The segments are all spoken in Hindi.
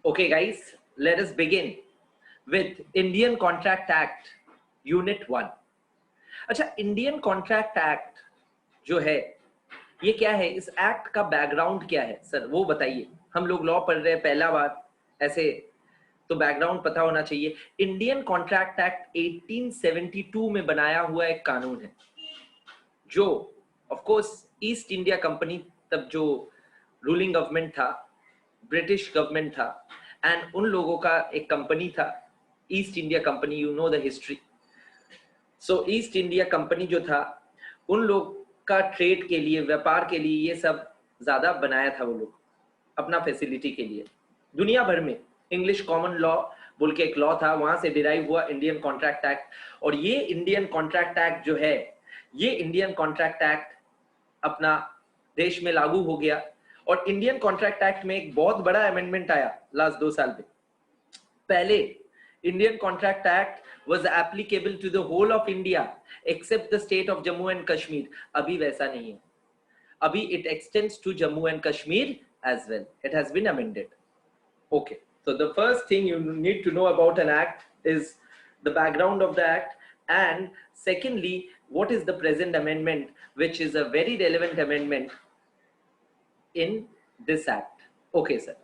Okay, guys, let us begin with Indian Contract Act, Unit 1. अच्छा, इंडियन कॉन्ट्रैक्ट एक्ट जो है ये क्या है? इस एक्ट का बैकग्राउंड क्या है सर, वो बताइए। हम लोग लॉ पढ़ रहे हैं पहला बार, ऐसे तो बैकग्राउंड पता होना चाहिए। इंडियन कॉन्ट्रैक्ट एक्ट 1872 में बनाया हुआ एक कानून है जो of course east India company, तब जो रूलिंग गवर्नमेंट था, ब्रिटिश गवर्नमेंट था, एंड उन लोगों का एक कंपनी था east India company. You know the history. So east India company जो था, उन लोग का ट्रेड के लिए, व्यापार के लिए ये सब ज्यादा बनाया था वो लोग, अपना फैसिलिटी के लिए। दुनिया भर में इंग्लिश कॉमन लॉ बोल के एक लॉ था, वहां से डिराइव हुआ इंडियन कॉन्ट्रैक्ट एक्ट। और ये इंडियन कॉन्ट्रैक्ट एक्ट जो है, ये इंडियन कॉन्ट्रैक्ट एक्ट अपना देश में लागू हो गया। और इंडियन कॉन्ट्रैक्ट एक्ट में एक बहुत बड़ा अमेंडमेंट आया लास्ट 2 साल में। पहले Indian contract act was applicable to the whole of India except the state of Jammu and Kashmir. अभी वैसा नहीं है, अभी it extends to Jammu and Kashmir as well. It has been amended. Okay, so the first thing you need to know about an act is the background of the act, and secondly, what is the present amendment, which is a very relevant amendment in this act. Okay sir.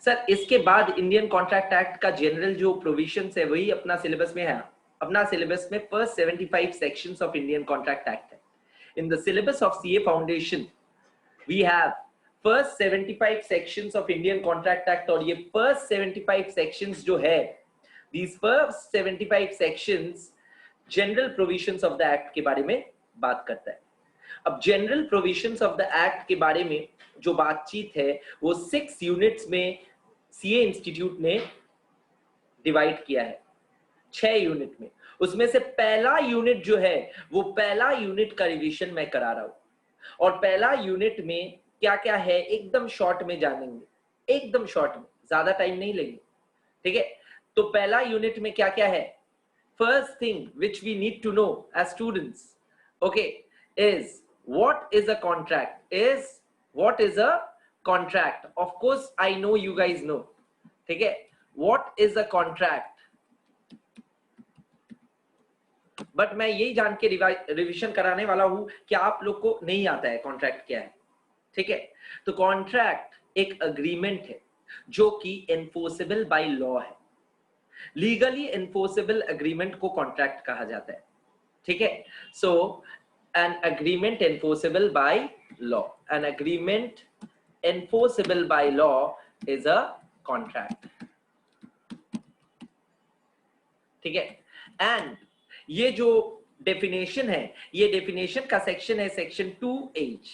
Sir, इसके बाद इंडियन कॉन्ट्रैक्ट एक्ट का जनरल जो प्रोविजंस है वही अपना सिलेबस में है। अपना सिलेबस में first 75 sections of Indian contract act है। In the syllabus of CA foundation we have first 75 sections of Indian contract act. और ये फर्स्ट 75 सेक्शंस जो है, these first 75 sections general provisions of the act के बारे में बात करता है। अब general provisions of the act के बारे में जो बातचीत है वो 6 यूनिट्स में सीए इंस्टीट्यूट ने डिवाइड किया है, 6 यूनिट में। उसमें से पहला यूनिट जो है, वो पहला यूनिट का रिवीजन मैं करा रहा हूं। और पहला यूनिट में क्या क्या है एकदम शॉर्ट में जानेंगे, एकदम शॉर्ट में, ज्यादा टाइम नहीं लेंगे, ठीक है? तो पहला यूनिट में क्या क्या है? First thing which we need to know as students, okay, is what is a contract? What is a contract? Of course I know you guys know, ठीक है? What is a contract? But मैं यही जान के रिवीजन कराने वाला हूं कि आप लोग को नहीं आता है कॉन्ट्रैक्ट क्या है, ठीक है? तो कॉन्ट्रैक्ट एक अग्रीमेंट है जो कि एनफोर्सेबल बाय लॉ है। लीगली एनफोर्सेबल अग्रीमेंट को कॉन्ट्रैक्ट कहा जाता है, ठीक है? सो an agreement enforceable by law, an agreement enforceable by law is a contract, ठीक है? एंड ये जो डेफिनेशन है, ये डेफिनेशन का सेक्शन है सेक्शन 2H,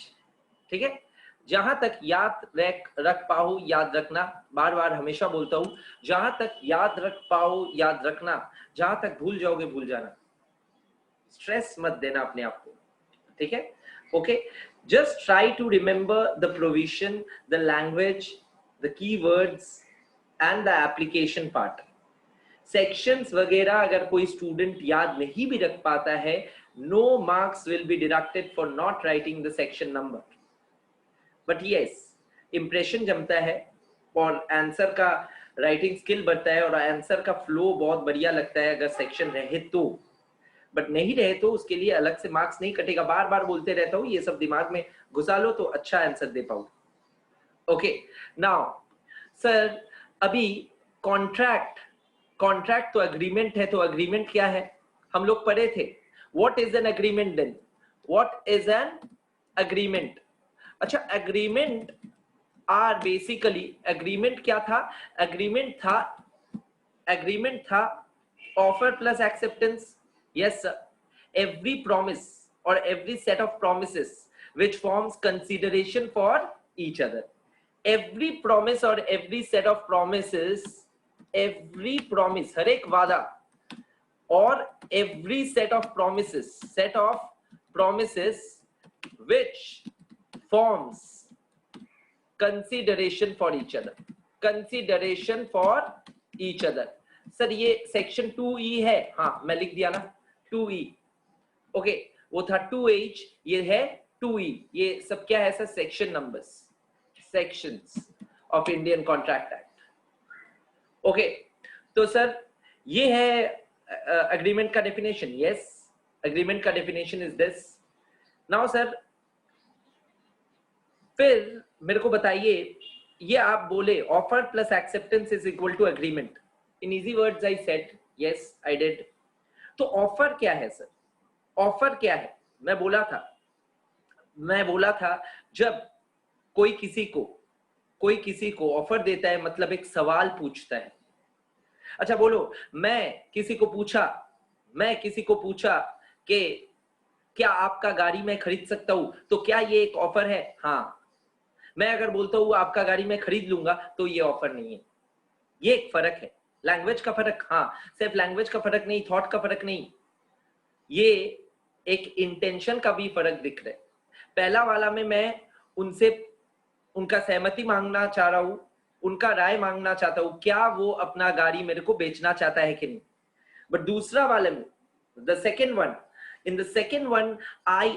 ठीक है? जहां तक याद रख पाओ, याद रखना, बार बार हमेशा बोलता हूं, जहां तक याद रख पाओ याद रखना, जहां तक भूल जाओगे भूल जाना। स्ट्रेस मत देना अपने आप को, ठीक है? Okay, just try to remember the provision, the language, the keywords and the application part. Sections वगैरह अगर कोई स्टूडेंट याद नहीं भी रख पाता है, no marks will be deducted for not writing the section number. But yes, impression जमता है और आंसर का राइटिंग स्किल बढ़ता है और आंसर का फ्लो बहुत बढ़िया लगता है अगर सेक्शन रहे तो। बट नहीं रहे तो उसके लिए अलग से मार्क्स नहीं कटेगा। बार बार बोलते रहता हूँ, ये सब दिमाग में घुसा लो तो अच्छा आंसर दे पाओ। ओके, नाउ सर, अभी कॉन्ट्रैक्ट तो अग्रीमेंट है, तो अग्रीमेंट क्या है हम लोग पढ़े थे। What is an agreement then? What is an agreement? अच्छा, एग्रीमेंट आर बेसिकली, एग्रीमेंट क्या था? एग्रीमेंट था offer plus acceptance. Yes sir, every promise or every set of promises which forms consideration for each other. Every promise or every set of promises, every promise, हर एक वादा और every set of promises which forms consideration for each other, consideration for each other. Sir ये सेक्शन 2E है, हाँ मैं लिख दिया ना 2E, ओके, वो था 2H, ये है 2E। ये सब क्या है sir? Section numbers, sections of Indian contract act. Okay, तो सर ये है अग्रीमेंट का डेफिनेशन. यस, अग्रीमेंट का definition is this. Now sir फिर मेरे को बताइए, ये आप बोले offer plus acceptance is equal to agreement. In easy words I said yes I did. तो ऑफर क्या है सर? ऑफर क्या है? मैं बोला था जब कोई किसी को ऑफर देता है मतलब एक सवाल पूछता है. अच्छा बोलो, मैं किसी को पूछा कि क्या आपका गाड़ी मैं खरीद सकता हूं, तो क्या ये एक ऑफर है? हाँ. मैं अगर बोलता हूं आपका गाड़ी मैं खरीद लूंगा, तो ये ऑफर नहीं है. ये एक फर्क है, लैंग्वेज का फर्क. हाँ, सिर्फ लैंग्वेज का फर्क नहीं, थॉट का फर्क नहीं, ये एक इंटेंशन का भी फर्क दिख रहा है. पहला वाला में मैं उनसे उनका सहमति मांगना चाह रहा हूं, उनका राय मांगना चाहता हूं, क्या वो अपना गाड़ी मेरे को बेचना चाहता है कि नहीं. बट दूसरा वाले में, the second one, in the second one I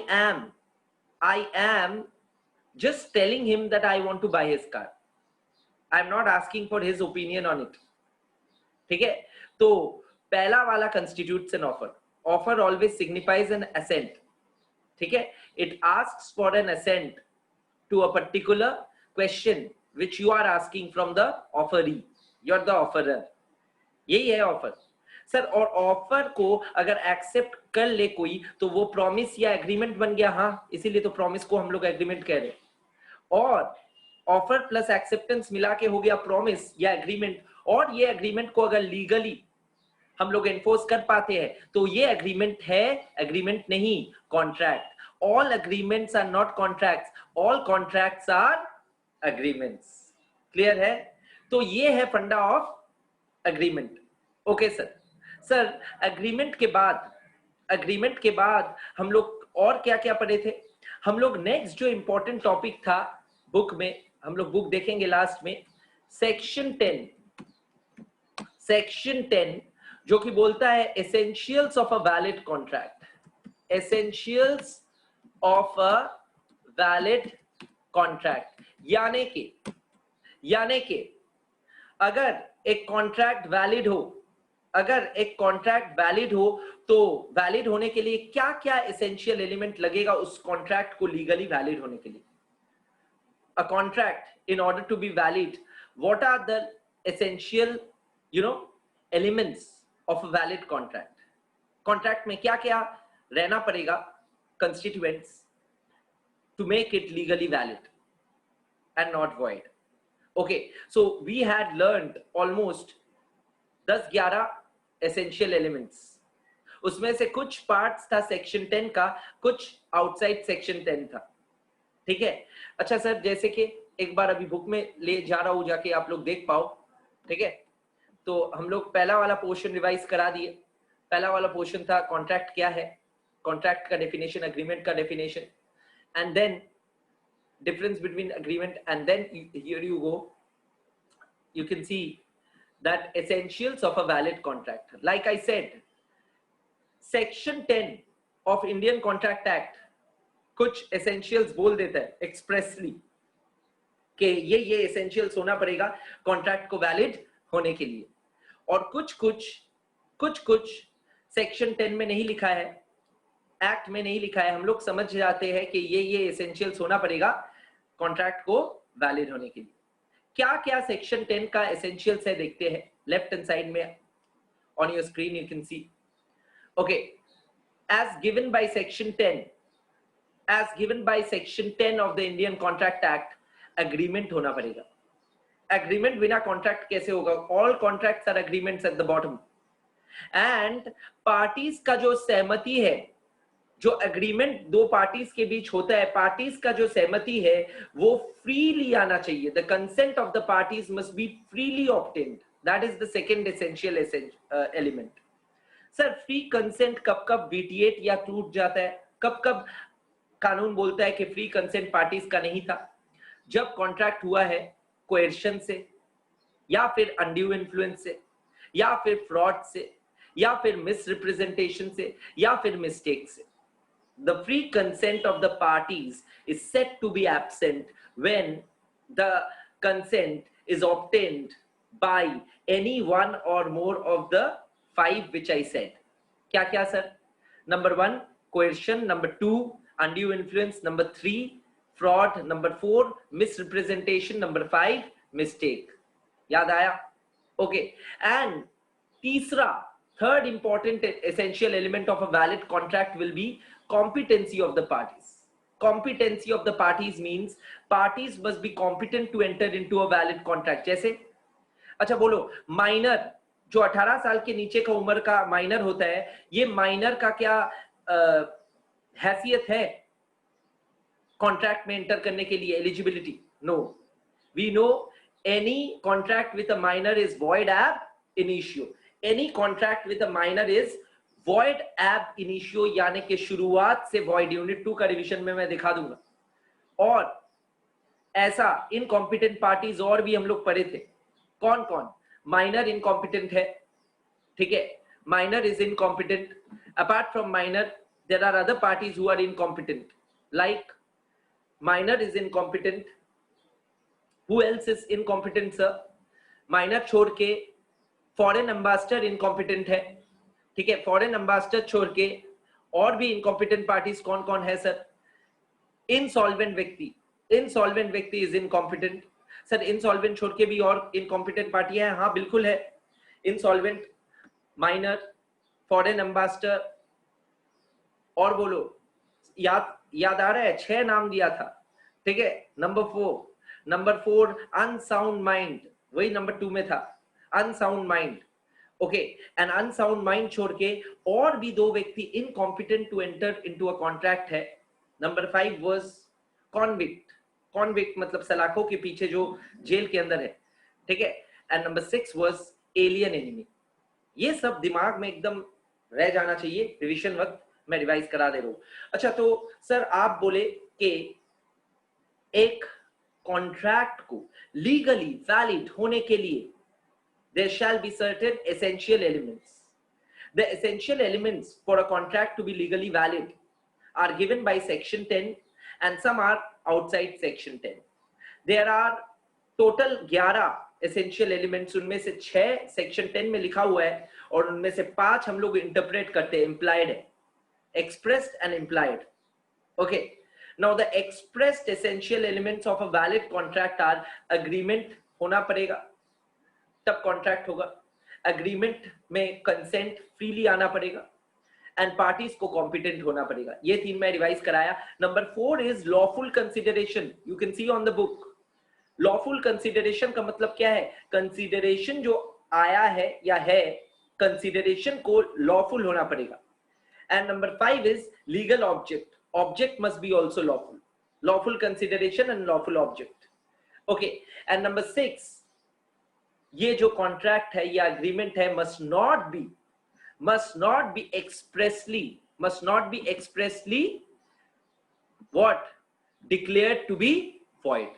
am just telling him that I want to buy his car. I'm not asking for his opinion on it. ठीक है? तो पहला वाला constitutes an offer. Offer always signifies an assent. ठीक है? It asks for an assent to a particular question which you are asking from the offeree. You're the offerer. यही है ऑफर सर. और ऑफर को अगर एक्सेप्ट कर ले कोई, तो वो प्रॉमिस या एग्रीमेंट बन गया. हाँ, इसीलिए तो प्रॉमिस को हम लोग एग्रीमेंट कह रहे हैं. और ऑफर प्लस एक्सेप्टेंस मिला के हो गया प्रॉमिस या एग्रीमेंट. और ये एग्रीमेंट को अगर लीगली हम लोग एनफोर्स कर पाते हैं, तो ये एग्रीमेंट है, एग्रीमेंट नहीं contract. All agreements are not contracts, all contracts are agreements. Clear है? तो ये है funda of agreement. Okay sir. Sir agreement के बाद हम लोग और क्या क्या पढ़े थे? हम लोग नेक्स्ट जो इंपॉर्टेंट टॉपिक था बुक में, हम लोग बुक देखेंगे लास्ट में, सेक्शन 10 जो कि बोलता है essentials of a valid contract. Essentials of a valid contract यानी कि अगर एक कॉन्ट्रैक्ट वैलिड हो, तो वैलिड होने के लिए क्या क्या एसेंशियल एलिमेंट लगेगा उस कॉन्ट्रैक्ट को लीगली वैलिड होने के लिए. A contract in order to be valid, what are the essential elements of a valid contract. Contract में क्या क्या रहना पड़ेगा, constituents, to make it legally valid and not void. Okay, so we had learned almost 10-11 essential elements. उसमें से कुछ पार्ट्स था सेक्शन 10 का, कुछ आउटसाइड सेक्शन 10 था. ठीक है? अच्छा सर, जैसे कि एक बार अभी बुक में ले जा रहा हूं, जाके आप लोग देख पाओ. ठीक है? तो हम लोग पहला वाला पोर्शन रिवाइज करा दिए. पहला वाला पोर्शन था कॉन्ट्रैक्ट क्या है, कॉन्ट्रैक्ट का डेफिनेशन, एग्रीमेंट का definition, and then difference between agreement, and then here you go, you can see that essentials of a valid contract. Like I said, section 10 of Indian Contract Act कुछ essentials बोल देता है expressly कि ये essentials होना पड़ेगा contract को valid होने के लिए. और कुछ section 10 में नहीं लिखा है, एक्ट में नहीं लिखा है. हम लोग समझ जाते हैं कि ये एसेंशियल्स होना पड़ेगा कॉन्ट्रैक्ट को वैलिड होने के लिए. क्या क्या सेक्शन 10 का एसेंशियल्स है देखते हैं. लेफ्ट हैंड साइड में on your screen you can see. Okay, as given by section 10 of the Indian contract act, agreement होना पड़ेगा. एग्रीमेंट बिना कॉन्ट्रैक्ट कैसे होगा? All contracts are agreements at the bottom. And parties का जो सहमति है, जो एग्रीमेंट दो पार्टीज के बीच होता है, पार्टीज का जो सहमति है वो फ्रीली आना चाहिए. The consent of the parties must be freely obtained. That is the second essential element. Sir free consent कब कब विटिएट या टूट जाता है? कब कब कानून बोलता है कि फ्री कंसेंट पार्टीज का नहीं था? जब कॉन्ट्रैक्ट हुआ है कोएर्शन से, या फिर अनड्यू इन्फ्लुएंस से, या फिर फ्रॉड से, या फिर मिसरिप्रेजेंटेशन से, या फिर मिस्टेक से. The free consent of the parties is said to be absent when the consent is obtained by any one or more of the five which I said. क्या क्या sir? Number 1 coercion, number 2 undue influence, number 3 fraud, number 4 misrepresentation, number 5 mistake. याद आया? Okay. And तीसरा, third important essential element of a valid contract will be competency of the parties. Competency of the parties means parties must be competent to enter into a valid contract. जैसे अच्छा बोलो, माइनर जो 18 साल के नीचे का उम्र का माइनर होता है, ये माइनर का क्या हैसियत है कॉन्ट्रैक्ट में एंटर करने के लिए, eligibility? No, we know any contract with a minor is void ab initio. Any contract with a minor is void ab initio, यानी कि शुरुआत से वॉइड. यूनिट 2 का रिवीजन में मैं दिखा दूंगा. और ऐसा इनकॉम्पिटेंट पार्टीज और भी हम लोग पढ़े थे. कौन कौन? माइनर इनकॉम्पिटेंट है, ठीक है, minor is incompetent. Apart from minor there are other parties who are incompetent, like minor is incompetent. Who else is incompetent sir? Minor छोड़ के फॉरेन एम्बेसडर इनकॉम्पिटेंट है, ठीक है. फॉरेन एम्बेसडर छोड़ के और भी इनकॉम्पिटेंट पार्टीज कौन कौन है सर? इनसॉल्वेंट व्यक्ति, इनसॉल्वेंट व्यक्ति इज इनकॉम्पिटेंट. सर इनसॉल्वेंट छोड़ के भी और इनकॉम्पिटेंट पार्टी है? हाँ बिल्कुल है. इनसॉल्वेंट, माइनर, फॉरेन एम्बेसडर, और बोलो, याद आ रहा है? 6 नाम दिया था, ठीक है. नंबर 4 अनसाउंड माइंड, वही नंबर 2 में था, unsound mind. Okay, and unsound mind छोड़ के और भी 2 व्यक्ति incompetent to enter into a contract है. Number 5 was convict. कॉन्विक्ट मतलब सलाखों के पीछे जो जेल के अंदर है, ठीक है. And number 6 was alien enemy. ये सब दिमाग में एकदम रह जाना चाहिए. रिवीजन वक्त मैं रिवाइज करा दे रहा हूं. अच्छा, तो सर आप बोले कि एक कॉन्ट्रैक्ट को लीगली वैलिड होने के लिए there shall be certain essential elements. The essential elements for a contract to be legally valid are given by section 10 and some are outside section 10. There are total 11 essential elements. उनमें से 6 section 10 में लिखा हुआ है और उनमें से 5 हम लोग इंटरप्रेट करते हैं, implied है, expressed and implied. Okay, now the expressed essential elements of a valid contract are agreement होना पड़ेगा तब कॉन्ट्रैक्ट होगा, एग्रीमेंट में कंसेंट फ्रीली आना पड़ेगा, एंड पार्टीज को कॉम्पिटेंट होना पड़ेगा. ये 3 मैं रिवाइज कराया. Number 4 is lawful consideration. You can C on the book. Lawful consideration का मतलब क्या है? कंसिडरेशन जो आया है या है, कंसिडरेशन को लॉफुल होना पड़ेगा. And number 5 is legal object. Object must be also lawful. Lawful consideration and lawful object. Okay, and number 6, ये जो कॉन्ट्रैक्ट है या एग्रीमेंट है must not be expressly what declared to be void.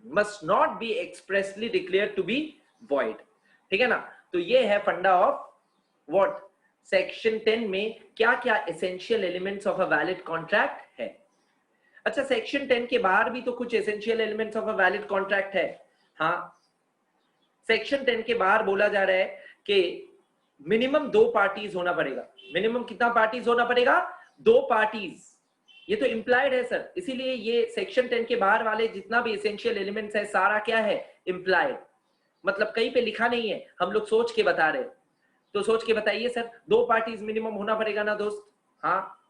Must not be expressly declared to be void. ठीक है ना? तो ये है फंडा ऑफ what सेक्शन 10 में क्या क्या essential elements of a valid contract है. अच्छा, सेक्शन 10 के बाहर भी तो कुछ essential elements of a valid contract है. हाँ, सेक्शन 10 के बाहर बोला जा रहा है कि मिनिमम 2 पार्टीज होना पड़ेगा. मिनिमम कितना पार्टीज होना पड़ेगा? 2 पार्टीज. ये तो इंप्लाइड है सर, इसीलिए ये सेक्शन 10 के बाहर वाले जितना भी एसेंशियल एलिमेंट्स है सारा क्या है? इंप्लाइड. मतलब कहीं पे लिखा नहीं है, हम लोग सोच के बता रहे हैं. तो सोच के बताइए सर, 2 पार्टीज मिनिमम होना पड़ेगा ना दोस्त? हाँ.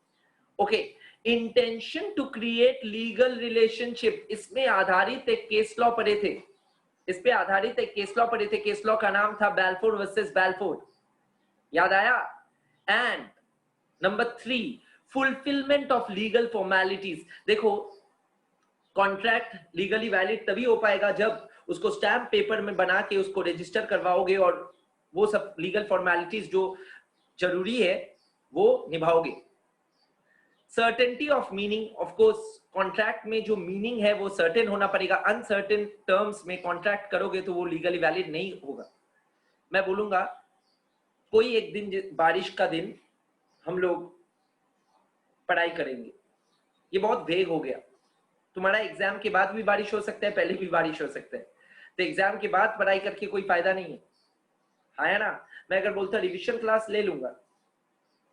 Okay, intention to create legal relationship, इसमें आधारित एक केस लॉ पढ़े थे. इस पे आधारित एक केस लॉ पढ़े थे. केस लॉ का नाम था बैलफोर्ड वर्सेस बैलफोर्ड. याद आया? And number 3, fulfilment of legal formalities. देखो, कॉन्ट्रैक्ट लीगली वैलिड तभी हो पाएगा जब उसको स्टैम्प पेपर में बना के उसको रजिस्टर करवाओगे और वो सब लीगल फॉर्मेलिटीज जो जरूरी है वो निभाओगे. Certainty of meaning, of course contract में जो मीनिंग है वो सर्टेन होना पड़ेगा. अनसर्टेन टर्म्स में कॉन्ट्रैक्ट करोगे तो वो लीगली वैलिड नहीं होगा. मैं बोलूंगा कोई एक दिन, बारिश का दिन, हम लोग पढ़ाई करेंगे. ये बहुत वेग हो गया. तुम्हारा एग्जाम के बाद भी बारिश हो सकता है, पहले भी बारिश हो सकता है. तो एग्जाम के बाद पढ़ाई करके कोई फायदा नहीं है, आया ना। मैं अगर बोलता रिवीजन क्लास ले लूंगा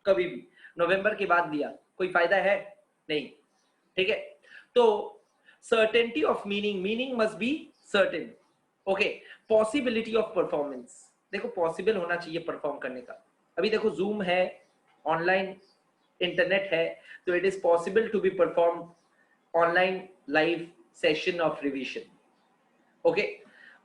कभी भी, नवंबर के बाद लिया, कोई फायदा है नहीं, ठीक है। तो certainty of meaning, meaning must be certain, okay. Possibility of performance, देखो पॉसिबल होना चाहिए परफॉर्म करने का। अभी देखो जूम है, ऑनलाइन इंटरनेट है, तो it is possible to be perform online live session of revision, okay.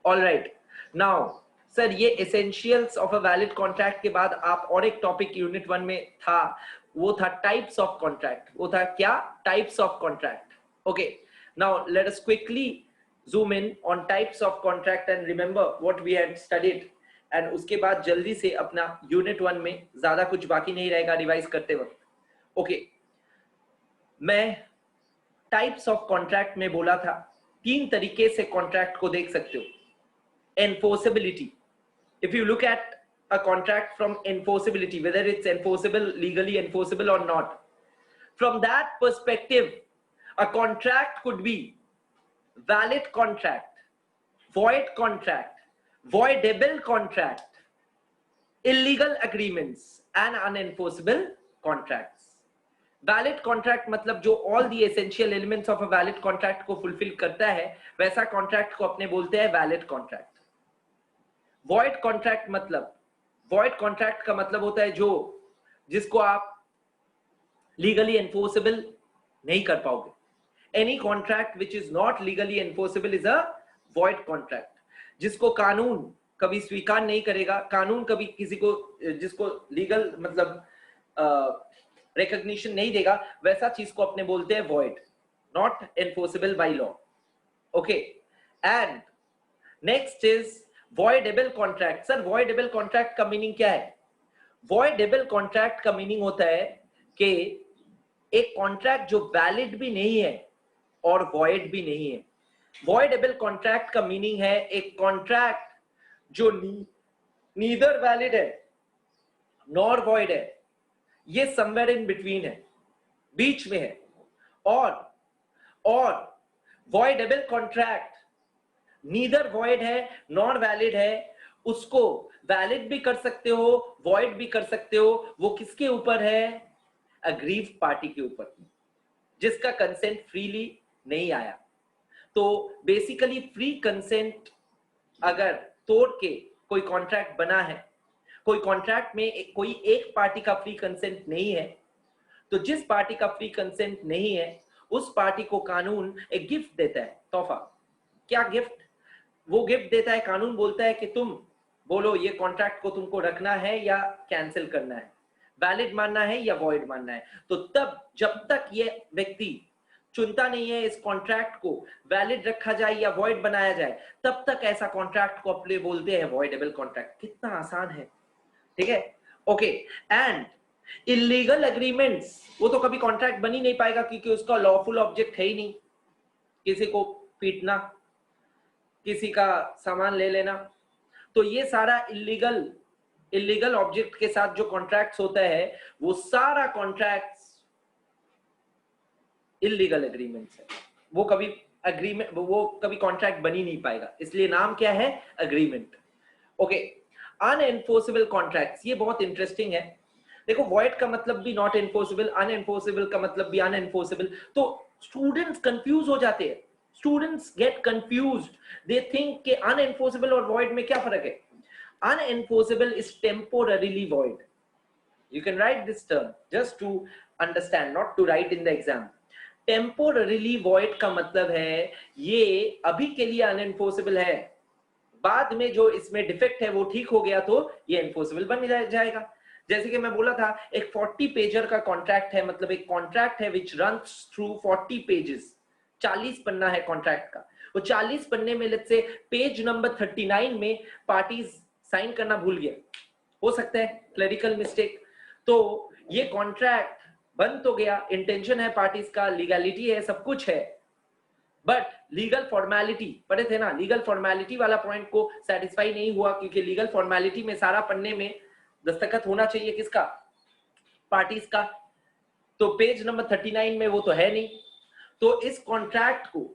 Alright, now sir ये essentials of a valid contract के बाद आप और एक टॉपिक यूनिट 1 में था, वो था टाइप्स ऑफ कॉन्ट्रैक्ट। वो था क्या? Types of contract, okay. Now let us quickly zoom in on types of contract and remember what we had studied, and उसके बाद जल्दी से अपना यूनिट 1 में ज्यादा कुछ बाकी नहीं रहेगा रिवाइज करते वक्त, ओके। मैं टाइप्स ऑफ कॉन्ट्रैक्ट में बोला था 3 तरीके से कॉन्ट्रैक्ट को देख सकते हो। enforceability, if you look at a contract from enforceability, whether it's enforceable, legally enforceable or not, from that perspective a contract could be valid contract, void contract, voidable contract, illegal agreements and unenforceable contracts. Valid contract मतलब जो all the essential elements of a valid contract को फुलफिल करता है, वैसा कॉन्ट्रैक्ट को अपने बोलते हैं वैलिड कॉन्ट्रैक्ट। वॉइड कॉन्ट्रैक्ट मतलब, वॉइड कॉन्ट्रैक्ट का मतलब होता है जो जिसको आप लीगली एनफोर्सेबल नहीं कर पाओगे। Any contract which is not legally enforceable is a void contract, जिसको कानून कभी स्वीकार नहीं करेगा, कानून कभी किसी को जिसको लीगल मतलब रिकॉग्निशन नहीं देगा, वैसा चीज को अपने बोलते हैं void, not enforceable by law, okay. And next is voidable contract. Sir voidable contract का मीनिंग क्या है? वॉइडेबल कॉन्ट्रैक्ट का मीनिंग होता है कि एक कॉन्ट्रैक्ट जो वैलिड भी नहीं है और वॉइड भी नहीं है। वॉइडेबल कॉन्ट्रैक्ट का मीनिंग है एक कॉन्ट्रैक्ट जो नीदर वैलिड है नॉर वॉइड है, ये समवेयर इन बिटवीन है, बीच में है। और वॉइडेबल कॉन्ट्रैक्ट नीदर वॉइड है नॉर वैलिड है, उसको वैलिड भी कर सकते हो, वॉइड भी कर सकते हो। वो किसके ऊपर है? अग्रीव्ड पार्टी के ऊपर, जिसका कंसेंट फ्रीली नहीं आया। तो बेसिकली फ्री कंसेंट अगर तोड़ के कोई कॉन्ट्रैक्ट बना है, कोई कॉन्ट्रैक्ट में कोई एक पार्टी का फ्री कंसेंट नहीं है, तो जिस पार्टी का फ्री कंसेंट नहीं है उस पार्टी को कानून एक गिफ्ट देता है, तोहफा। क्या गिफ्ट? वो गिफ्ट देता है, कानून बोलता है कि तुम बोलो ये कॉन्ट्रैक्ट को तुमको रखना है या कैंसिल करना है, वैलिड मानना है या वॉइड मानना है। तो तब जब तक ये व्यक्ति चुनता नहीं है इस कॉन्ट्रैक्ट को वैलिड रखा जाए या वॉइड बनाया जाए, तब तक ऐसा कॉन्ट्रैक्ट को अपने बोलते हैं वॉइडेबल कॉन्ट्रैक्ट। कितना आसान है, ठीक है, ओके। एंड इलीगल एग्रीमेंट्स, वो तो कभी कॉन्ट्रैक्ट बन ही नहीं पाएगा क्योंकि उसका लॉफुल ऑब्जेक्ट है ही नहीं, किसी को पीटना, किसी का सामान ले लेना। तो ये सारा इलीगल ऑब्जेक्ट के साथ जो कॉन्ट्रैक्ट्स होता है वो सारा कॉन्ट्रैक्ट्स इलीगल एग्रीमेंट्स है। वो कभी एग्रीमेंट, वो कभी कॉन्ट्रैक्ट बन ही नहीं पाएगा, इसलिए नाम क्या है? Agreement, okay. अनएनफोर्सेबल कॉन्ट्रैक्ट्स, ये बहुत इंटरेस्टिंग है। देखो वॉइड का मतलब भी नॉट एनफोर्सेबल, अनएनफोर्सेबल का मतलब भी अनएनफोर्सेबल। तो स्टूडेंट्स कंफ्यूज हो जाते हैं, students get confused, they think कि अनएनफोर्सेबल और वॉइड में क्या फर्क है। Unenforceable is temporarily void, you can write this term just to understand, not to write in the exam. Temporarily void का मतलब है ये अभी के लिए अनएनफोर्सेबल है, बाद में जो इसमें डिफेक्ट है वो ठीक हो गया तो ये एनफोर्सेबल बन जाएगा। जैसे कि मैं बोला था एक 40 पेजर का कॉन्ट्रैक्ट है, मतलब एक कॉन्ट्रैक्ट है विच रन्स थ्रू 40 पेजेस, 40 पन्ना है कॉन्ट्रैक्ट का। वो 40 पन्ने में लेट्स से पेज नंबर 39 में पार्टीज साइन करना भूल गया, हो सकता है क्लरिकल मिस्टेक, तो ये कॉन्ट्रैक्ट बन तो गया, इंटेंशन है पार्टीज का, लीगलिटी है, सब कुछ है, बट लीगल फॉर्मेलिटी, पढ़े थे ना, लीगल फॉर्मेलिटी वाला पॉइंट को सेटिस्फाई नहीं हुआ, क्योंकि लीगल फॉर्मेलिटी में सारा पन्ने में दस्तखत होना चाहिए किसका? पार्टीज का। तो पेज नंबर 39 में वो तो है नहीं। तो इस कॉन्ट्रैक्ट को,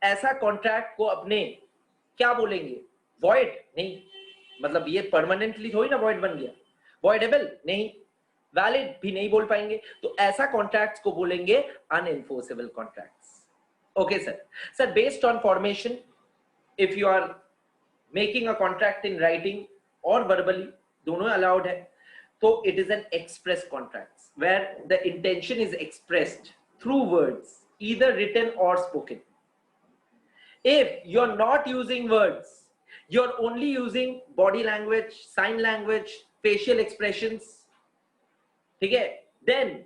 ऐसा कॉन्ट्रैक्ट को अपने क्या बोलेंगे? void नहीं, मतलब ये परमानेंटली थोड़ी ना void बन गया. voidable नहीं, valid भी नहीं बोल पाएंगे. तो ऐसा कॉन्ट्रैक्ट्स को बोलेंगे unenforceable contracts. Okay sir. Sir, based on formation, if you are making a contract in writing or verbally, दोनों allowed है, तो it is an express contract where the intention is expressed through words, either written or spoken. If you're not using words, you're only using body language, sign language, facial expressions, ठीक है, then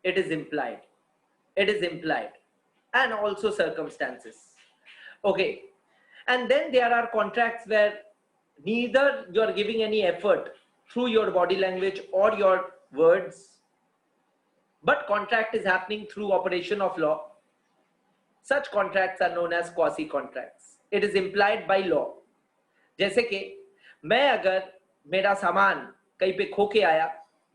it is implied. It is implied, and also circumstances. Okay, and then there are contracts where neither you are giving any effort through your body language or your words, but contract is happening through operation of law. Such contracts are known as quasi contracts. It is implied by law. जैसे कि मैं अगर मेरा सामान कहीं पे खो के आया,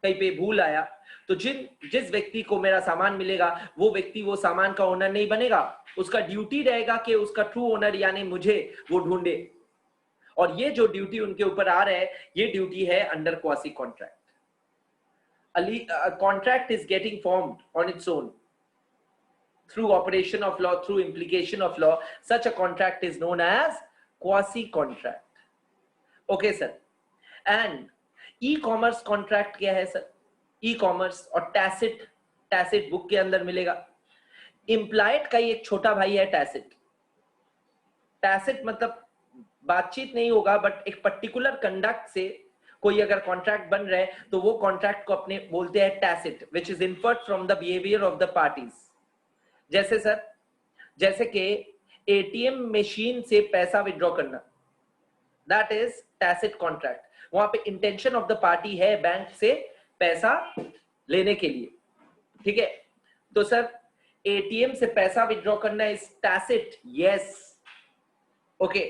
कहीं पे भूल आया, तो जिस व्यक्ति को मेरा सामान मिलेगा वो व्यक्ति वो सामान का ओनर नहीं बनेगा. उसका ड्यूटी रहेगा कि उसका ट्रू ओनर यानी मुझे वो ढूंढे. और ये जो ड्यूटी उनके ऊपर आ रहा है, ये ड्यूटी है under quasi contract. Contract is getting formed on its own through operation of law, through implication of law. Such a contract is known as quasi contract. Okay sir. And e-commerce contract क्या है sir? E-commerce और tacit book के अंदर मिलेगा. Implied का ही एक छोटा भाई है tacit. Tacit मतलब बातचीत नहीं होगा, बट एक पर्टिकुलर कंडक्ट से कोई अगर कॉन्ट्रैक्ट बन रहा है तो वो कॉन्ट्रैक्ट को अपने बोलते हैं tacit, which is inferred from the behavior of the parties. जैसे सर, जैसे कि एटीएम मशीन से पैसा विड्रॉ करना, दैट इज टैसिट कॉन्ट्रैक्ट. वहां पे इंटेंशन ऑफ द पार्टी है बैंक से पैसा लेने के लिए, ठीक है. तो सर एटीएम से पैसा विड्रॉ करना is tacit, yes. Okay.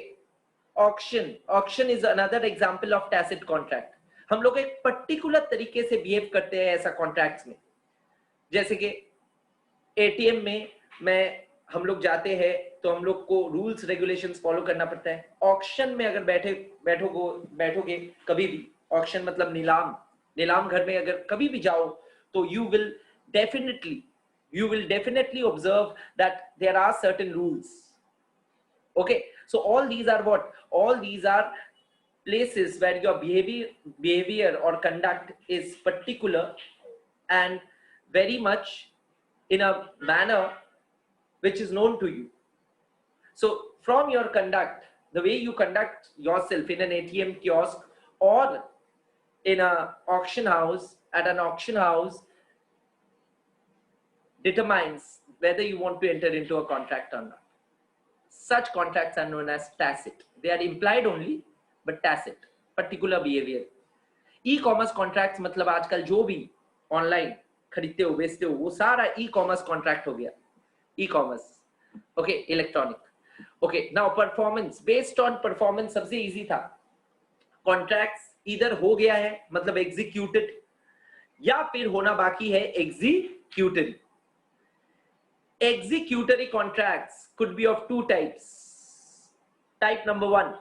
Auction is another example of tacit contract. हम लोग एक पर्टिकुलर तरीके से बिहेव करते हैं ऐसा कॉन्ट्रैक्ट्स में. जैसे कि एटीएम में हम लोग जाते हैं तो हम लोग को रूल्स रेगुलेशंस फॉलो करना पड़ता है. ऑक्शन में अगर बैठोगे कभी भी, ऑक्शन मतलब नीलाम घर में अगर कभी भी जाओ तो you will definitely observe that there are certain rules. Okay, so all these are what? All these are places where your behavior or conduct is particular and very much in a manner which is known to you. So from your conduct, the way you conduct yourself in an ATM kiosk or in an auction house, at an auction house, determines whether you want to enter into a contract or not. Such contracts are known as tacit. They are implied only, but tacit, particular behavior. E-commerce contracts मतलब आजकल जो भी online खरीदते हो बेचते हो वो सारा e-commerce contract हो गया. E-commerce, okay, electronic. Okay, now performance, based on performance सबसे easy था. Contracts either हो गया है मतलब executed या फिर होना बाकी है executory. Executory contracts could be of two types. Type number one,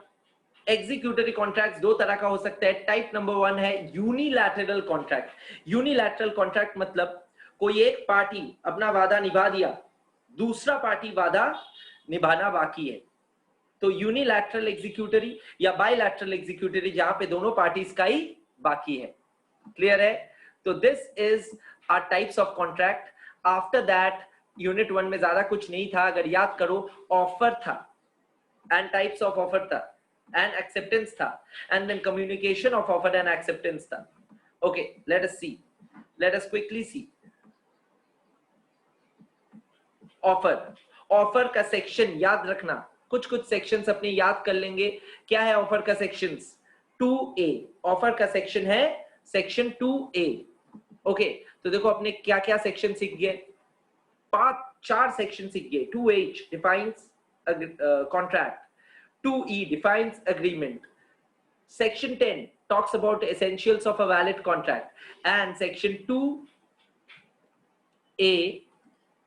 executory contracts दो तरह का हो सकता है. Type number one है unilateral contract. Unilateral contract मतलब कोई एक पार्टी अपना वादा निभा दिया, दूसरा पार्टी वादा निभाना बाकी है. तो यूनिलैटरल एग्जीक्यूटरी या बायलैटरल एग्जीक्यूटरी जहां पे दोनों पार्टीज का ही बाकी है. क्लियर है? तो this is our types of contract. After that unit 1 में ज्यादा कुछ नहीं था. अगर याद करो, ऑफर था एंड टाइप्स ऑफ ऑफर था एंड एक्सेप्टेंस था and then communication of offer and acceptance था. Okay, let us quickly see. Offer का सेक्शन याद रखना. कुछ सेक्शंस अपने याद कर लेंगे. क्या है ऑफर का सेक्शंस? 2A. ऑफर का सेक्शन है सेक्शन 2A. ओके, तो देखो अपने क्या क्या सेक्शन सीख गए. 4 सेक्शन सीख गए. 2H defines contract, 2E defines agreement, section 10 talks about essentials of a valid contract, and section 2A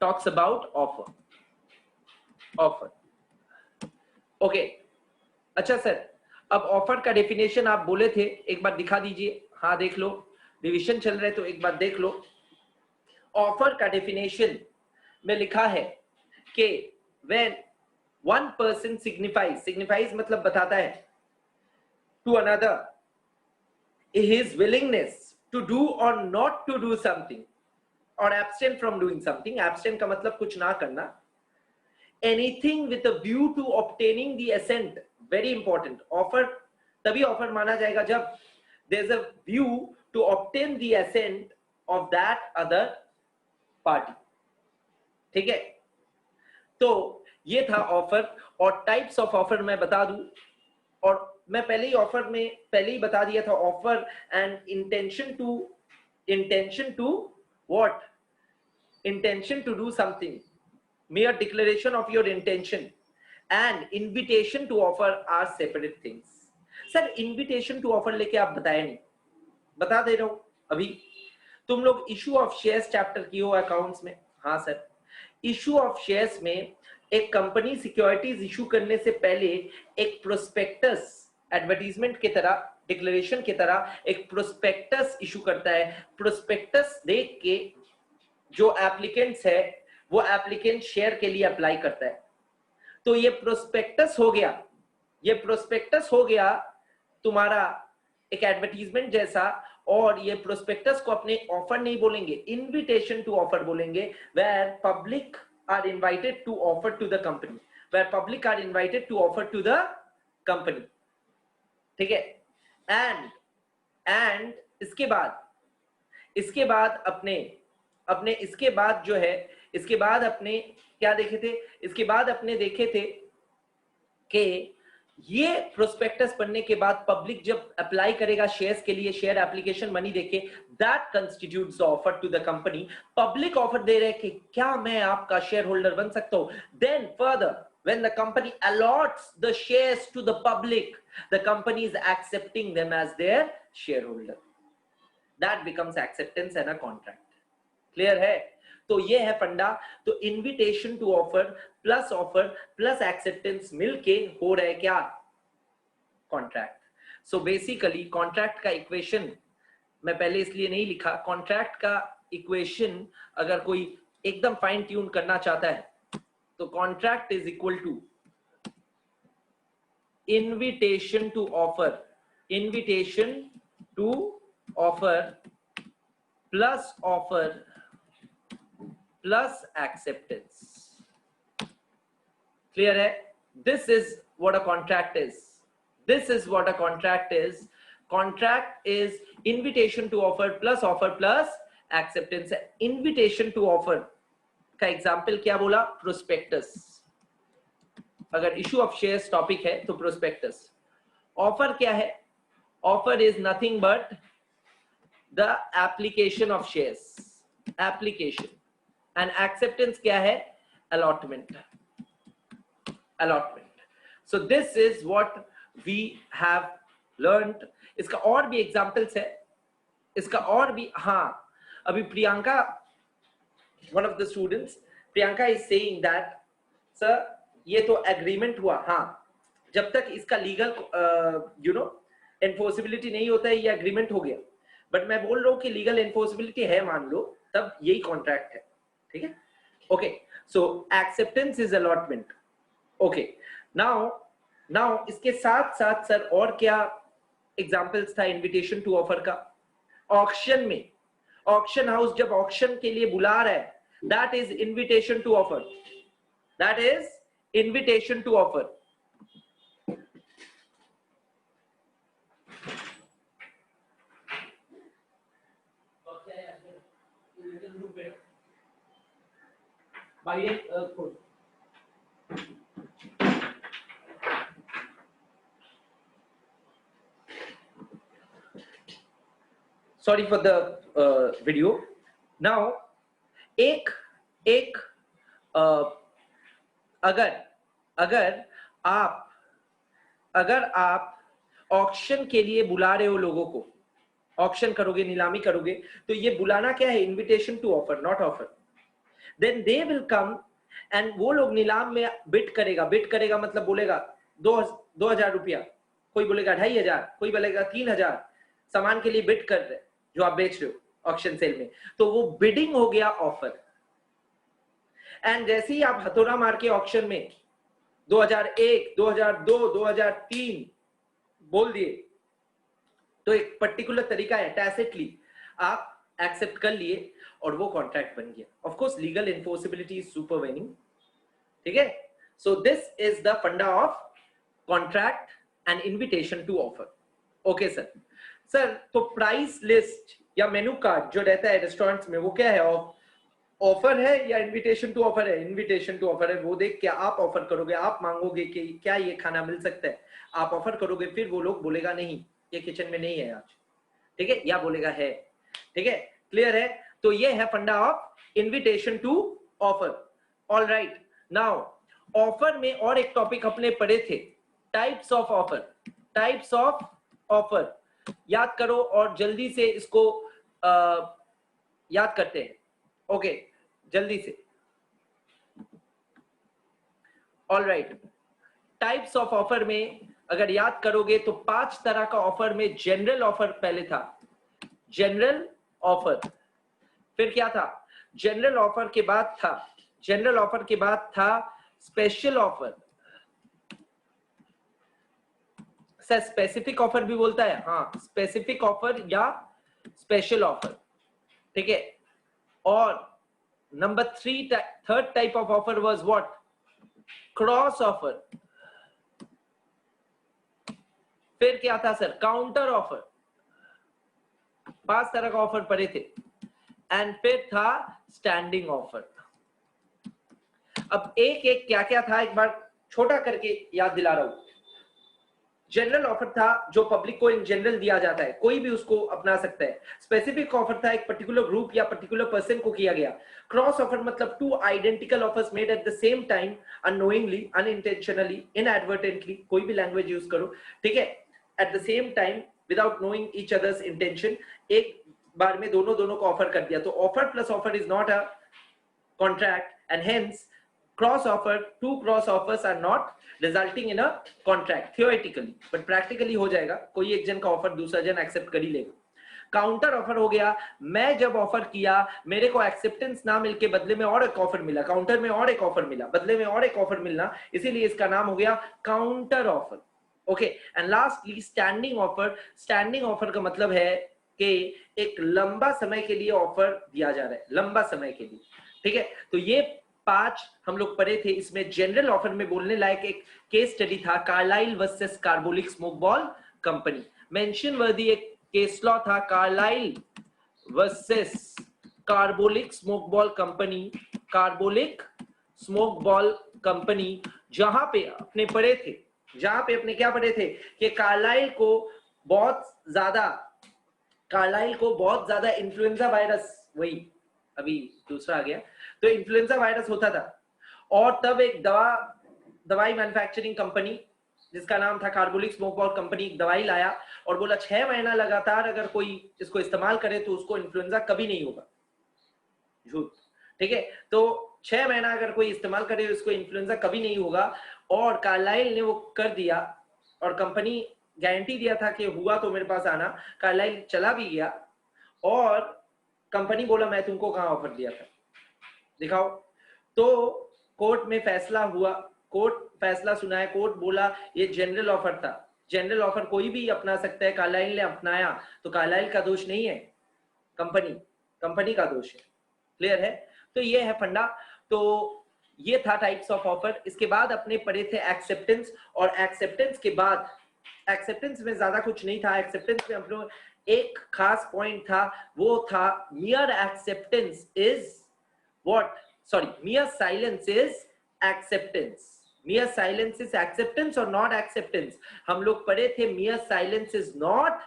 talks about offer. Okay, अच्छा सर, अब ऑफर का डेफिनेशन आप बोले थे, एक बार दिखा दीजिए। हाँ देख लो, डिविजन चल रहा है तो एक बार देख लो। ऑफर का डेफिनेशन में लिखा है कि व्हेन वन पर्सन सिग्निफाइज मतलब बताता है to another his willingness to do or not to do something or abstain from doing something. Abstain का मतलब कुछ ना करना. Anything with a view to obtaining the assent. Very important. Offer तभी ऑफर माना जाएगा जब there's a view to obtain the assent of that other party. ठीक है, तो ये था ऑफर. और टाइप्स ऑफ ऑफर मैं बता दूं, और मैं पहले ही ऑफर में पहले ही बता दिया था. Offer and intention to what? Intention to do something, mere declaration of your intention and invitation to offer are separate things. Sir invitation to offer लेके आप बताया नहीं, बता दे रहा हूं अभी. तुम लोग इशू ऑफ शेयर्स चैप्टर की हो अकाउंट्स में? हाँ सर, इशू ऑफ शेयर्स में एक कंपनी सिक्योरिटीज इशू करने से पहले एक प्रोस्पेक्टस, एडवर्टीजमेंट की तरह, डिक्लेरेशन की तरह एक प्रोस्पेक्टस इशू करता है. प्रोस्पेक्टस देख के जो एप्लीकेंट्स है वो एप्लीकेंट शेयर के लिए अप्लाई करता है. तो ये प्रोस्पेक्टस हो गया, ये प्रोस्पेक्टस हो गया तुम्हारा एक एडवर्टीजमेंट जैसा. और ये प्रोस्पेक्टस को अपने ऑफर नहीं बोलेंगे, इनविटेशन टू ऑफर बोलेंगे, where public are invited to offer to the company, where public are invited to offer to the company. ठीक है. एंड इसके बाद अपने इसके बाद जो है, इसके बाद अपने क्या देखे थे? इसके बाद अपने देखे थे कि ये प्रोस्पेक्टस पढ़ने के बाद पब्लिक जब अप्लाई करेगा शेयर्स के लिए, शेयर एप्लीकेशन मनी देके, that constitutes offer to the company. Public offer दे रहे कि क्या मैं आपका शेयर होल्डर बन सकता हूं. Then further when the company allots the shares to the public, the company is accepting them as their shareholder. That becomes acceptance and a contract. Clear है? तो ये है फंडा. तो invitation to offer plus acceptance मिलके हो रहा है क्या? कॉन्ट्रैक्ट. सो बेसिकली कॉन्ट्रैक्ट का इक्वेशन मैं पहले इसलिए नहीं लिखा. कॉन्ट्रैक्ट का इक्वेशन अगर कोई एकदम फाइन ट्यून करना चाहता है तो contract is equal to invitation to offer plus acceptance. Clear hai? This is what a contract is. Contract is invitation to offer plus acceptance. Invitation to offer का एग्जाम्पल क्या बोला? प्रोस्पेक्टस. अगर इशू ऑफ शेयर्स टॉपिक है तो प्रोस्पेक्टस. ऑफर क्या है? Offer is nothing but the application of shares, application. And acceptance क्या है? Allotment. So this is what we have learned. इसका और भी एग्जाम्पल्स है, इसका और भी. हाँ, अभी Priyanka, one of the students, Priyanka is saying that sir ये तो एग्रीमेंट हुआ. हाँ, जब तक इसका लीगल एनफोर्सिबिलिटी नहीं होता है ये एग्रीमेंट हो गया. बट मैं बोल रहा हूँ कि लीगल एनफोर्सिबिलिटी है मान लो, तब यही कॉन्ट्रैक्ट है. ठीक है. Okay, so acceptance is allotment. Okay, now इसके साथ साथ सर और क्या एग्जांपल्स था इनविटेशन टू ऑफर का? ऑक्शन में, ऑक्शन हाउस जब ऑक्शन के लिए बुला रहा है, that is invitation to offer. Sorry for the video. Now एक अगर आप ऑक्शन के लिए बुला रहे हो लोगों को, ऑक्शन करोगे, नीलामी करोगे, तो ये बुलाना क्या है? Invitation to offer, not offer. Then they will come and वो लोग नीलाम में बिड करेगा मतलब बोलेगा 2,000 रुपया, कोई बोलेगा 2,500, कोई बोलेगा 3,000 सामान के लिए बिड कर रहे जो आप बेच रहे हो ऑक्शन सेल में, तो वो बिडिंग हो गया ऑफर। एंड जैसे ही आप हथौड़ा मार के ऑक्शन में 2001, 2002, 2003 बोल दिए, तो एक पर्टिकुलर तरीका है, टैसिटली आप एक्सेप्ट कर लिए और वो कॉन्ट्रैक्ट बन गया। Of course legal enforceability is supervening, ठीक है। So this is the funda of contract and invitation to offer. Okay sir. Sir तो प्राइस लिस्ट या मेनू कार्ड जो रहता है रेस्टोरेंट्स में, वो क्या है? ऑफर है या इनविटेशन टू ऑफर है? इनविटेशन टू ऑफर है। वो देख क्या आप ऑफर करोगे, आप मांगोगे कि क्या ये खाना मिल सकता है, आप ऑफर करोगे, फिर वो लोग बोलेगा नहीं ये किचन में नहीं है आज, ठीक है, या बोलेगा है, ठीक है, क्लियर है। तो ये है funda of invitation to offer. All right, now offer में और एक टॉपिक अपने पढ़े थे, types of offer. Types of offer याद करो और जल्दी से इसको याद करते हैं। ओके, जल्दी से। All right, types of offer में अगर याद करोगे तो 5 तरह का ऑफर में जनरल ऑफर पहले था, जनरल ऑफर। फिर क्या था? जनरल ऑफर के बाद था, जनरल ऑफर के बाद था special offer. Sir specific offer भी बोलता है, हाँ, स्पेसिफिक ऑफर या स्पेशल ऑफर, ठीक है। और number 3, third type of offer was what? Cross offer. फिर क्या था सर? Counter offer. 5 तरह का ऑफर पड़े थे। एंड फिर था स्टैंडिंग ऑफर। अब एक एक क्या क्या था एक बार छोटा करके याद दिला रहा हूं। जनरल ऑफर था जो पब्लिक को इन जनरल दिया जाता है, कोई भी उसको अपना सकता है। स्पेसिफिक ऑफर था एक पर्टिकुलर ग्रुप या पर्टिकुलर पर्सन को किया गया। क्रॉस ऑफर मतलब 2 identical offers made at the same time, unknowingly, unintentionally, inadvertently, कोई भी लैंग्वेज यूज करो, ठीक है, at the same time without knowing each others intention, एक बार में दोनों को ऑफर कर दिया। तो offer plus offer is not a contract and hence cross offer, 2 cross offers are not resulting in a contract theoretically, but practically हो जाएगा, कोई एक जन का ऑफर दूसरा जन एक्सेप्ट कर ही लेगा। काउंटर ऑफर हो गया, मैं जब ऑफर किया मेरे को एक्सेप्टेंस ना मिलके बदले में और एक ऑफर मिला, काउंटर में और एक ऑफर मिला, बदले में और एक ऑफर मिलना, इसीलिए इसका नाम हो गया counter offer. Okay, and lastly standing offer. Standing offer का मतलब है कि एक लंबा समय के लिए ऑफर दिया जा रहा है, लंबा समय के लिए, ठीक है। तो ये 5 हम लोग पढ़े थे। इसमें जनरल ऑफर में बोलने लायक एक केस स्टडी था, Carlill versus Carbolic Smoke Ball Company. Mention worthy एक केस लॉ था, Carlill versus Carbolic Smoke Ball Company, Carbolic Smoke Ball Company, जहां पे अपने पढ़े थे, जहां पे अपने क्या पढ़े थे कि कार्लाइल को बहुत ज्यादा इन्फ्लुएंजा वायरस, वही अभी दूसरा आ गया, तो इन्फ्लुएंजा वायरस होता था। और तब एक दवाई मैन्युफैक्चरिंग कंपनी जिसका नाम था कार्बोलिक स्मोक बॉल कंपनी दवाई लाया और बोला 6 महीना लगातार अगर कोई इसको इस्तेमाल करे तो उसको इन्फ्लुएंजा कभी नहीं होगा। झूठ, ठीक है। तो 6 महीना अगर कोई इस्तेमाल करे उसको इन्फ्लुएंजा कभी नहीं होगा, और कार्लाइल ने वो कर दिया और कंपनी गारंटी दिया था कि हुआ तो मेरे पास आना। कार्लाइल चला भी गया और कंपनी बोला मैं तुमको कहां ऑफर दिया था, दिखाओ। तो कोर्ट में फैसला हुआ, कोर्ट फैसला सुनाया, कोर्ट बोला ये जनरल ऑफर था, जनरल ऑफर कोई भी अपना सकता है, कार्लाइल ने अपनाया तो कार्लाइल का दोष नहीं है, कंपनी का दोष है। क्लियर है? तो ये है फंडा। तो ये था टाइप्स ऑफ ऑफर। इसके बाद अपने पढ़े थे एक्सेप्टेंस, और एक्सेप्टेंस के बाद, एक्सेप्टेंस में ज्यादा कुछ नहीं था, एक्सेप्टेंस में हम लोग एक खास पॉइंट था, वो था मियर acceptance is what, sorry, मियर silence is acceptance. मियर silence is acceptance और नॉट एक्सेप्टेंस। हम लोग पढ़े थे मियर silence is not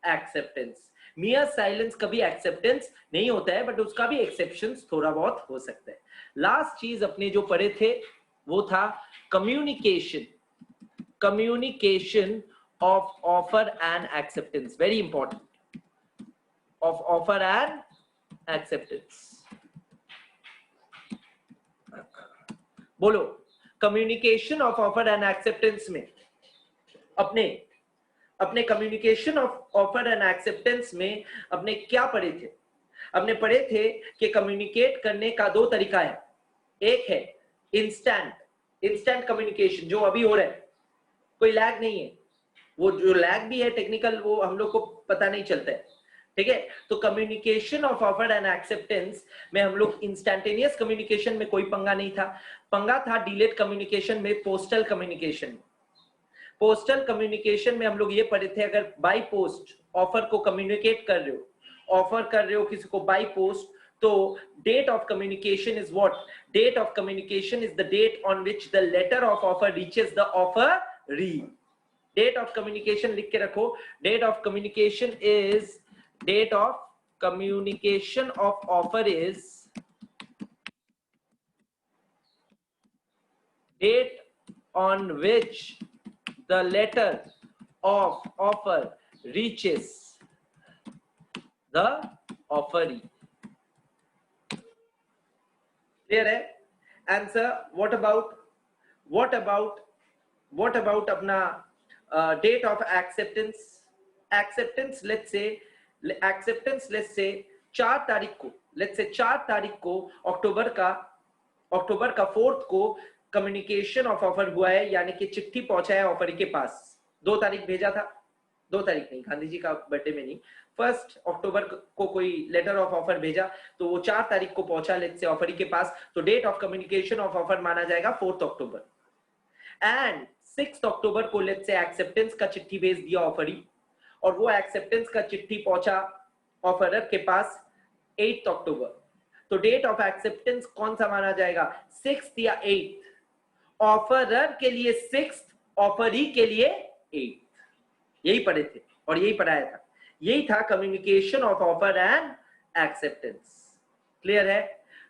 acceptance. मियर silence कभी एक्सेप्टेंस नहीं होता है, बट उसका भी एक्सेप्शंस थोड़ा बहुत हो सकता है। लास्ट चीज अपने जो पढ़े थे वो था communication, communication of offer and acceptance, very important, of offer and acceptance। बोलो, communication of offer and acceptance में अपने अपने communication of offer and acceptance में अपने क्या पढ़े थे? हमने पढ़े थे कि कम्युनिकेट करने का दो तरीका है। एक है इंस्टेंट कम्युनिकेशन, जो अभी हो रहा है, कोई लैग नहीं है। वो जो लैग भी है टेक्निकल, वो हम लोग को पता नहीं चलता है, ठीक है। तो communication of offer and acceptance में हम लोग इंस्टैंटेनियस कम्युनिकेशन में कोई पंगा नहीं था। पंगा था डिलेड कम्युनिकेशन में, पोस्टल कम्युनिकेशन। पोस्टल कम्युनिकेशन में हम लोग ये पढ़े थे, अगर बाय पोस्ट ऑफर को कम्युनिकेट कर रहे हो, ऑफर कर रहे हो किसी को बाय पोस्ट, तो date of communication is what? Date of communication is the date on which the letter of offer reaches the offeree. Date of communication लिख के रखो। Date of communication is, date of communication of offer is date on which the letter of offer reaches the offeree. Clear है? Answer. What about अपना date of acceptance? Let's say 4 तारीख को, अक्टूबर का 4th को कम्युनिकेशन ऑफ ऑफर हुआ है, यानी कि चिट्ठी पहुंचा है ऑफर के पास। 2 तारीख भेजा था, 2 तारीख नहीं, गांधी जी का बर्थडे में नहीं, 1 अक्टूबर को कोई लेटर ऑफ ऑफर भेजा, तो वो 4 तारीख को पहुंचा लेट्स से ऑफर के पास, तो date of communication of offer माना जाएगा 4th अक्टूबर। एंड 6th अक्टूबर को लेट्स से एक्सेप्टेंस का चिट्ठी भेज दिया ऑफरी, और वो एक्सेप्टेंस का चिट्ठी पहुंचा ऑफरर के पास 8th अक्टूबर। तो डेट ऑफ एक्सेप्टेंस कौन सा माना जाएगा? 6th या 8th? ऑफरर के लिए 6th, ऑफरी के लिए 8th। यही पढ़े थे और यही पढ़ाया था। यही था communication of offer and acceptance. Clear है?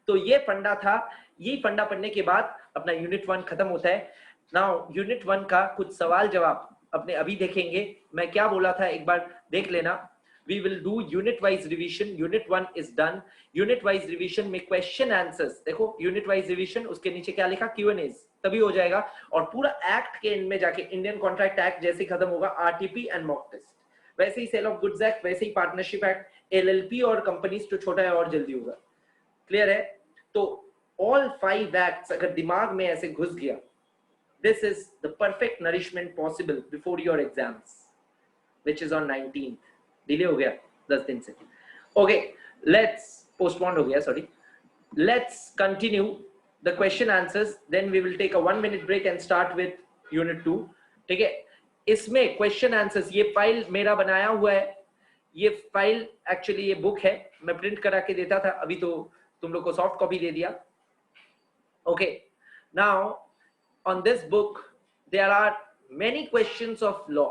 तो ये फंडा था। यही फंडा पढ़ने के बाद अपना यूनिट 1 खत्म होता है। नाउ यूनिट 1 का कुछ सवाल जवाब अपने अभी देखेंगे। मैं क्या बोला था एक बार देख लेना। We will do unit wise revision. Unit 1 is done. Unit wise revision में question answers, देखो unit wise revision, उसके नीचे क्या लिखा? Q&As, तभी हो जाएगा। और पूरा एक्ट के एंड में जाके इंडियन कॉन्ट्रैक्ट एक्ट जैसे ही खत्म होगा, आरटीपी एंड मॉक टेस्ट, वैसे ही सेल ऑफ गुड्स एक्ट, वैसे ही पार्टनरशिप एक्ट, एलएलपी और कंपनीज तो छोटा है और जल्दी होगा। क्लियर है? तो ऑल 5 एक्ट्स अगर दिमाग में ऐसे घुस गया, this is the perfect nourishment possible before your exams, which is on 19th. Delay हो गया 10 दिन से। ओके, लेट्स पोस्टपोन हो गया, sorry. Let's continue the question answers, then we will take a 1 minute break and start with unit 2। ठीक है? इसमें क्वेश्चन आंसर्स, ये फाइल मेरा बनाया हुआ है, ये फाइल एक्चुअली ये बुक है, मैं प्रिंट करा के देता था, अभी तो तुम लोग को सॉफ्ट कॉपी दे दिया। Okay, now on this book there are many questions of law.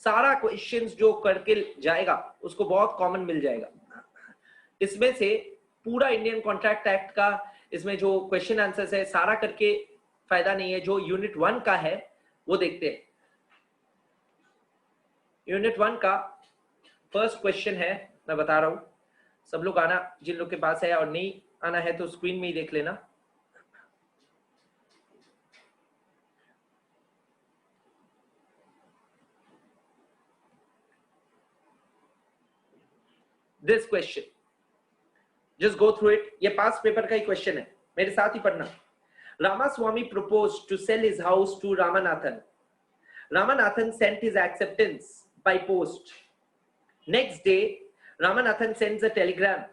सारा क्वेश्चंस जो करके जाएगा उसको बहुत कॉमन मिल जाएगा। इसमें से पूरा इंडियन कॉन्ट्रैक्ट एक्ट का इसमें जो क्वेश्चन आंसर्स है सारा करके फायदा नहीं है। जो यूनिट 1 का है वो देखते हैं। यूनिट 1 का फर्स्ट क्वेश्चन है, मैं बता रहा हूं, सब लोग आना, जिन लोग के पास है, और नहीं आना है तो स्क्रीन में ही देख लेना। This question, just go through it. ये पास पेपर का ही क्वेश्चन है, मेरे साथ ही पढ़ना। Ramaswamy proposed to sell his house to Ramanathan. Ramanathan sent his acceptance by post. Next day, Ramanathan sends a telegram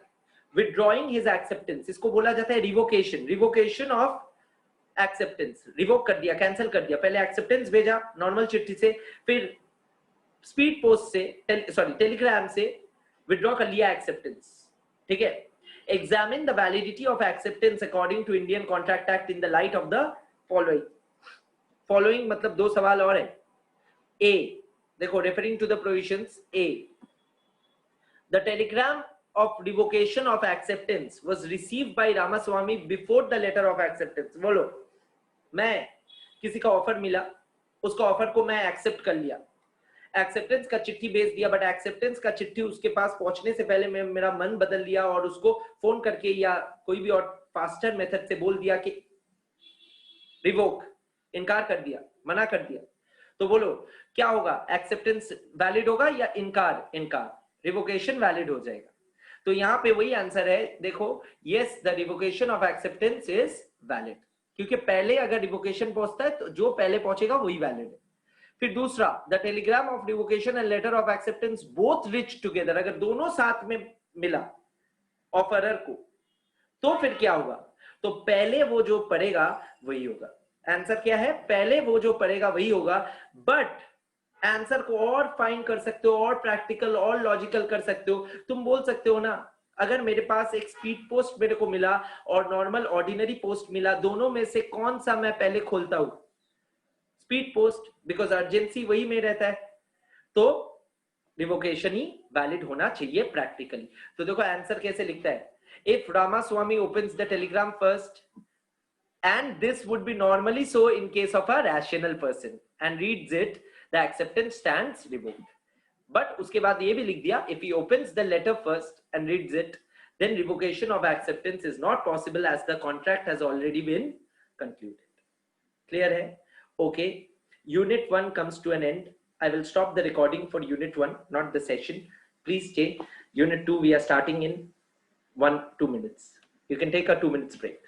withdrawing his acceptance. इसको बोला जाता है revocation, revocation of acceptance. Revoke कर दिया, कैंसिल कर दिया। पहले एक्सेप्टेंस भेजा नॉर्मल चिट्ठी से, फिर स्पीड पोस्ट से, टेलीग्राम से विड्रॉ कर लिया एक्सेप्टेंस। ठीक है? Examine the validity of acceptance according to Indian Contract Act in the light of the following. Following मतलब 2 सवाल और है। A, देखो, referring to the provisions, A, the telegram of revocation of acceptance was received by Ramaswamy before the letter of acceptance. बोलो, मैं किसी का ऑफर मिला, उसका ऑफर को मैं एक्सेप्ट कर लिया, एक्सेप्टेंस का चिट्ठी भेज दिया, बट एक्सेप्टेंस का चिट्ठी उसके पास पहुंचने से पहले मैं मेरा मन बदल लिया और उसको फोन करके या कोई भी और फास्टर मेथड से बोल दिया कि रिवोक, इनकार कर दिया, मना कर दिया। तो बोलो क्या होगा, एक्सेप्टेंस वैलिड होगा या इनकार? इनकार, रिवोकेशन वैलिड हो जाएगा। तो यहाँ पे वही आंसर है, देखो, yes the revocation of acceptance is valid, क्योंकि पहले अगर रिवोकेशन पहुंचता है तो जो पहले पहुंचेगा वही वैलिड है। फिर दूसरा, the Telegram of revocation and later of acceptance both reach together, अगर दोनों साथ में मिला ऑफरर को, तो फिर क्या होगा? तो पहले वो जो पढ़ेगा वही होगा। आंसर क्या है? पहले वो जो पढ़ेगा वही होगा। बट आंसर को और फाइन कर सकते हो, और प्रैक्टिकल और लॉजिकल कर सकते हो। तुम बोल सकते हो ना, अगर मेरे पास एक स्पीड पोस्ट मेरे को मिला और नॉर्मल ऑर्डिनरी पोस्ट मिला, दोनों में से कौन सा मैं पहले खोलता हूं? स्पीड पोस्ट, बिकॉज अर्जेंसी वही में रहता है, तो रिवोकेशन ही वैलिड होना चाहिए प्रैक्टिकली। तो देखो आंसर कैसे लिखता है, if Ramaswamy opens the telegram first, and this would be normally so in case of a rational person, and reads it, the acceptance stands revoked. But उसके बाद ये भी लिख दिया, if he opens the letter first and reads it, then revocation of acceptance is not possible as the contract has already been concluded. Clear है? Okay, unit 1 comes to an end. I will stop the recording for unit 1, not the session. Please stay. Unit 2 we are starting in 1-2 minutes. You can take a 2 minutes break.